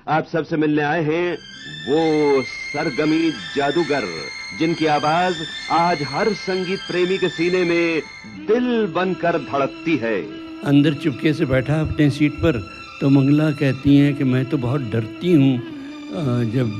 आप सबसे मिलने आए हैं वो सरगमी जादूगर जिनकी आवाज आज हर संगीत प्रेमी के सीने में दिल बनकर धड़कती है। अंदर चुपके से बैठा अपने सीट पर तो मंगला कहती हैं कि मैं तो बहुत डरती हूँ जब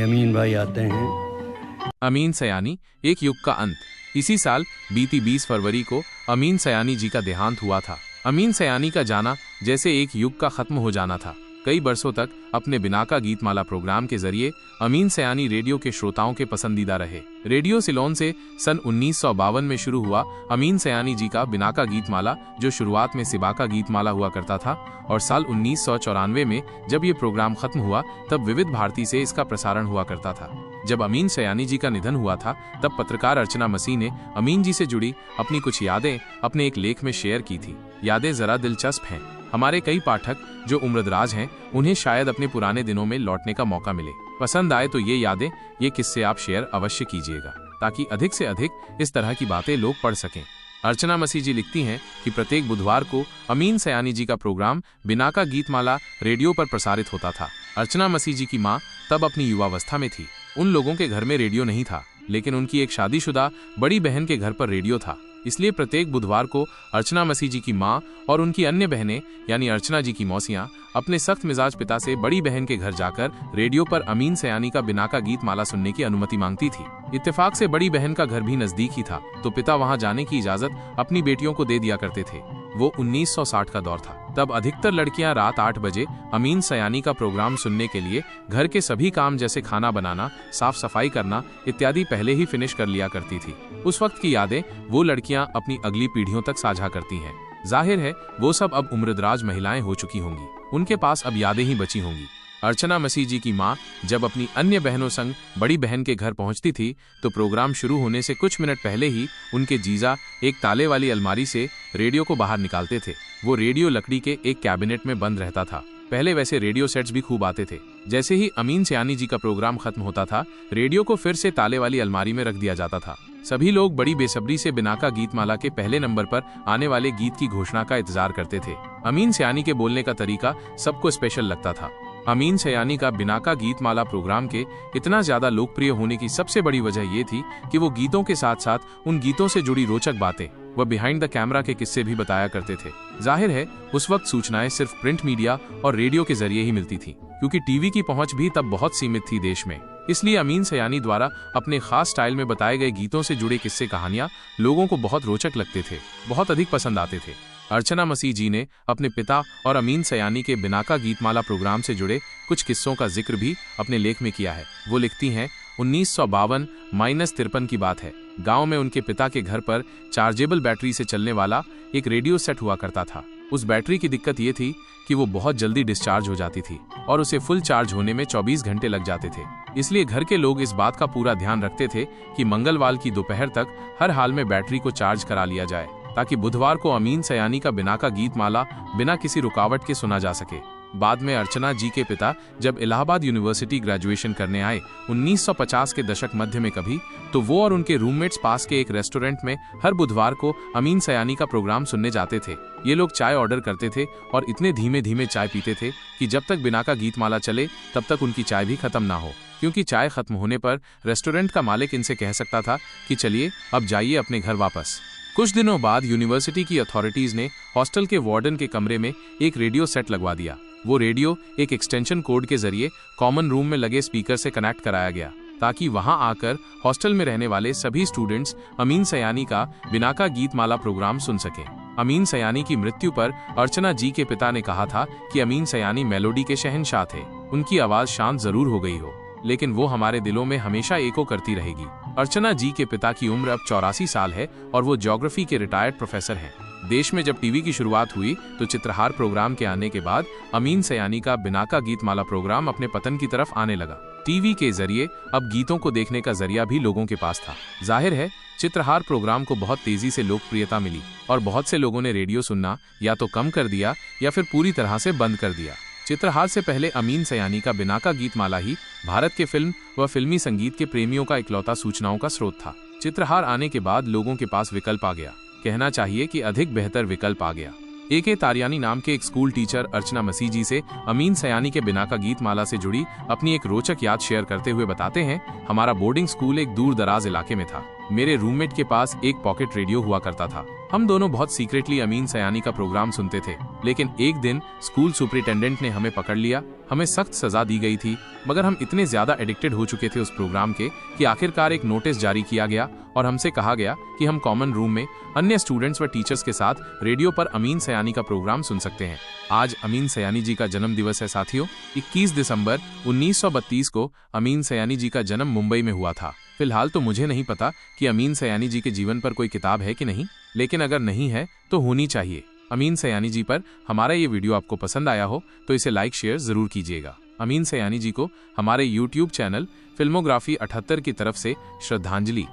अमीन भाई आते हैं। अमीन सयानी, एक युग का अंत। इसी साल बीती 20 फरवरी को अमीन सयानी जी का देहांत हुआ था। अमीन सयानी का जाना जैसे एक युग का खत्म हो जाना था। कई बरसों तक अपने बिनाका गीतमाला प्रोग्राम के जरिए अमीन सयानी रेडियो के श्रोताओं के पसंदीदा रहे। रेडियो सिलोन से सन 1952 में शुरू हुआ अमीन सयानी जी का बिनाका गीतमाला, जो शुरुआत में सिबाका गीतमाला हुआ करता था, और साल 1994 में जब ये प्रोग्राम खत्म हुआ तब विविध भारती से इसका प्रसारण हुआ करता था। जब अमीन सयानी जी का निधन हुआ था तब पत्रकार अर्चना मसीह ने अमीन जी से जुड़ी अपनी कुछ यादें अपने एक लेख में शेयर की थी। यादें जरा दिलचस्प हैं। हमारे कई पाठक जो उम्रदराज हैं उन्हें शायद अपने पुराने दिनों में लौटने का मौका मिले। पसंद आए तो ये यादें, ये किस्से आप शेयर अवश्य कीजिएगा ताकि अधिक से अधिक इस तरह की बातें लोग पढ़ सकें। अर्चना मसीह जी लिखती हैं कि प्रत्येक बुधवार को अमीन सयानी जी का प्रोग्राम बिनाका गीतमाला रेडियो पर प्रसारित होता था। अर्चना मसीह जी की माँ तब अपनी युवावस्था में थी। उन लोगों के घर में रेडियो नहीं था, लेकिन उनकी एक शादीशुदा बड़ी बहन के घर पर रेडियो था। इसलिए प्रत्येक बुधवार को अर्चना मसीह जी की माँ और उनकी अन्य बहनें यानी अर्चना जी की मौसियाँ अपने सख्त मिजाज पिता से बड़ी बहन के घर जाकर रेडियो पर अमीन सयानी का बिनाका गीतमाला सुनने की अनुमति मांगती थी। इत्तेफाक से बड़ी बहन का घर भी नजदीक ही था, तो पिता वहां जाने की इजाजत अपनी बेटियों को दे दिया करते थे। वो 1960 का दौर था। तब अधिकतर लड़कियां रात 8 बजे अमीन सयानी का प्रोग्राम सुनने के लिए घर के सभी काम जैसे खाना बनाना, साफ सफाई करना इत्यादि पहले ही फिनिश कर लिया करती थी। उस वक्त की यादें वो लड़कियां अपनी अगली पीढ़ियों तक साझा करती हैं। जाहिर है वो सब अब उम्रदराज महिलाएं हो चुकी होंगी, उनके पास अब यादें ही बची होंगी। अर्चना मसीह जी की माँ जब अपनी अन्य बहनों संग बड़ी बहन के घर पहुंचती थी तो प्रोग्राम शुरू होने से कुछ मिनट पहले ही उनके जीजा एक ताले वाली अलमारी से रेडियो को बाहर निकालते थे। वो रेडियो लकड़ी के एक कैबिनेट में बंद रहता था। पहले वैसे रेडियो सेट्स भी खूब आते थे। जैसे ही अमीन सयानी जी का प्रोग्राम खत्म होता था, रेडियो को फिर से ताले वाली अलमारी में रख दिया जाता था। सभी लोग बड़ी बेसब्री से बिनाका गीतमाला के पहले नंबर पर आने वाले गीत की घोषणा का इंतजार करते थे। अमीन सयानी के बोलने का तरीका सबको स्पेशल लगता था। अमीन सयानी का बिनाका गीतमाला प्रोग्राम के इतना ज्यादा लोकप्रिय होने की सबसे बड़ी वजह ये थी कि वो गीतों के साथ साथ उन गीतों से जुड़ी रोचक बातें व बिहाइंड द कैमरा के किस्से भी बताया करते थे। जाहिर है उस वक्त सूचनाएं सिर्फ प्रिंट मीडिया और रेडियो के जरिए ही मिलती थी, क्योंकि टीवी की पहुंच भी तब बहुत सीमित थी देश में। इसलिए अमीन सयानी द्वारा अपने खास स्टाइल में बताए गए गीतों से जुड़े किस्से कहानियां लोगों को बहुत रोचक लगते थे, बहुत अधिक पसंद आते थे। अर्चना मसीह जी ने अपने पिता और अमीन सयानी के बिनाका गीतमाला प्रोग्राम से जुड़े कुछ किस्सों का जिक्र भी अपने लेख में किया है। वो लिखती हैं, 1952-53 की बात है। गांव में उनके पिता के घर पर चार्जेबल बैटरी से चलने वाला एक रेडियो सेट हुआ करता था। उस बैटरी की दिक्कत ये थी कि वो बहुत जल्दी डिस्चार्ज हो जाती थी और उसे फुल चार्ज होने में 24 घंटे लग जाते थे। इसलिए घर के लोग इस बात का पूरा ध्यान रखते थे कि मंगलवार की दोपहर तक हर हाल में बैटरी को चार्ज करा लिया जाए, ताकि बुधवार को अमीन सयानी का बिनाका गीतमाला बिना किसी रुकावट के सुना जा सके। बाद में अर्चना जी के पिता जब इलाहाबाद यूनिवर्सिटी ग्रेजुएशन करने आए 1950 के दशक मध्य में कभी, तो वो और उनके रूममेट्स पास के एक रेस्टोरेंट में हर बुधवार को अमीन सयानी का प्रोग्राम सुनने जाते थे। ये लोग चाय ऑर्डर करते थे और इतने धीमे धीमे चाय पीते थे कि जब तक बिनाका गीतमाला चले तब तक उनकी चाय भी खत्म ना हो, क्योंकि चाय खत्म होने पर रेस्टोरेंट का मालिक इनसे कह सकता था कि चलिए अब जाइए अपने घर वापस। कुछ दिनों बाद यूनिवर्सिटी की अथॉरिटीज ने हॉस्टल के वार्डन के कमरे में एक रेडियो सेट लगवा दिया। वो रेडियो एक एक्सटेंशन कोड के जरिए कॉमन रूम में लगे स्पीकर से कनेक्ट कराया गया, ताकि वहां आकर हॉस्टल में रहने वाले सभी स्टूडेंट्स अमीन सयानी का बिनाका गीतमाला प्रोग्राम सुन सकें। अमीन सयानी की मृत्यु पर अर्चना जी के पिता ने कहा था कि अमीन सयानी मेलोडी के शहंशाह थे। उनकी आवाज शांत जरूर हो गई हो, लेकिन वो हमारे दिलों में हमेशा एको करती रहेगी। अर्चना जी के पिता की उम्र अब 84 साल है और वो ज्योग्राफी के रिटायर्ड प्रोफेसर हैं। देश में जब टीवी की शुरुआत हुई तो चित्रहार प्रोग्राम के आने के बाद अमीन सयानी का बिनाका गीतमाला प्रोग्राम अपने पतन की तरफ आने लगा। टीवी के जरिए अब गीतों को देखने का जरिया भी लोगों के पास था। जाहिर है चित्रहार प्रोग्राम को बहुत तेजी से लोकप्रियता मिली और बहुत से लोगों ने रेडियो सुनना या तो कम कर दिया या फिर पूरी तरह से बंद कर दिया। चित्रहार से पहले अमीन सयानी का बिनाका गीतमाला ही भारत के फिल्म व फिल्मी संगीत के प्रेमियों का इकलौता सूचनाओं का स्रोत था। चित्रहार आने के बाद लोगों के पास विकल्प आ गया, कहना चाहिए कि अधिक बेहतर विकल्प आ गया। AK तारियानी नाम के एक स्कूल टीचर अर्चना मसीह जी से अमीन सयानी के बिना का गीत माला से जुड़ी अपनी एक रोचक याद शेयर करते हुए बताते हैं, हमारा बोर्डिंग स्कूल एक दूर दराज इलाके में था। मेरे रूममेट के पास एक पॉकेट रेडियो हुआ करता था। हम दोनों बहुत सीक्रेटली अमीन सयानी का प्रोग्राम सुनते थे, लेकिन एक दिन स्कूल सुपरिटेंडेंट ने हमें पकड़ लिया। हमें सख्त सजा दी गई थी, मगर हम इतने ज्यादा एडिक्टेड हो चुके थे उस प्रोग्राम के कि आखिरकार एक नोटिस जारी किया गया और हमसे कहा गया कि हम कॉमन रूम में अन्य स्टूडेंट्स व टीचर्स के साथ रेडियो पर अमीन सयानी का प्रोग्राम सुन सकते हैं। आज अमीन सयानी जी का जन्म दिवस है साथियों। 21 दिसंबर 1932 को अमीन सयानी जी का जन्म मुंबई में हुआ था। फिलहाल तो मुझे नहीं पता कि अमीन सयानी जी के जीवन पर कोई किताब है कि नहीं, लेकिन अगर नहीं है तो होनी चाहिए। अमीन सयानी जी पर हमारा ये वीडियो आपको पसंद आया हो तो इसे लाइक शेयर जरूर कीजिएगा। अमीन सयानी जी को हमारे YouTube चैनल फिल्मोग्राफी 78 की तरफ से श्रद्धांजलि।